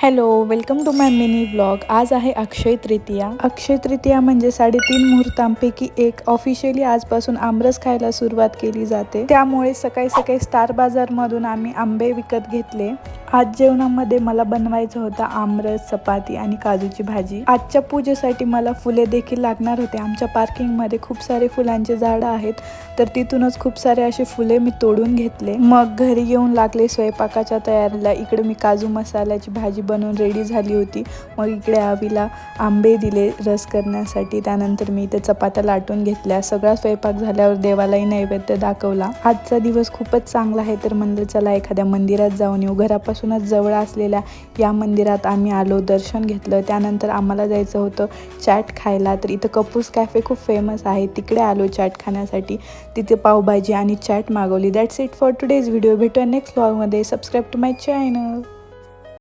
Hello, welcome to my mini vlog. आज आहे अक्षय तृतीया। अक्षय तृतीया म्हणजे 3.5 मुहूर्तांपैकी एक। ऑफिशियली आजपासून आमरस खायला सुरुवात केली जाते। त्यामुळे सकाळी सकाळी स्टार बाजारमधून आम्ही आंबे विकत घेतले। आज जेवणामध्ये मला बनवायचं होतं आमरस, चपाती आणि काजूची भाजी। आजच्या पूजेसाठी मला फुले देखील लागणार होते। आमच्या पार्किंगमध्ये खूप सारे फुलांचे झाडं आहेत, तर तिथूनच खूप सारे असे फुले मी तोडून घेतले। मग घरी येऊन लागले स्वयंपाकाच्या तयारीला। इकडे मी काजू मसाल्याची भाजी बनवून रेडी झाली होती। मग इकडे आवीला आंबे दिले रस करण्यासाठी। त्यानंतर मी इथे चपात्या लाटून घेतल्या। सगळा स्वयंपाक झाल्यावर देवालाही नैवेद्य दाखवला। आजचा दिवस खूपच चांगला आहे, तर म्हणलं चला एखाद्या मंदिरात जाऊन येऊ। घरापासूनच जवळ असलेल्या या मंदिरात आम्ही आलो, दर्शन घेतलं। त्यानंतर आम्हाला जायचं होतं चाट खायला। तर इथं कपूस कॅफे खूप फेमस आहे, तिकडे आलो चाट खाण्यासाठी। तिथे पावभाजी आणि चाट मागवली। That's it for today's video. भेटूया नेक्स्ट व्लॉगमध्ये। Subscribe to my channel.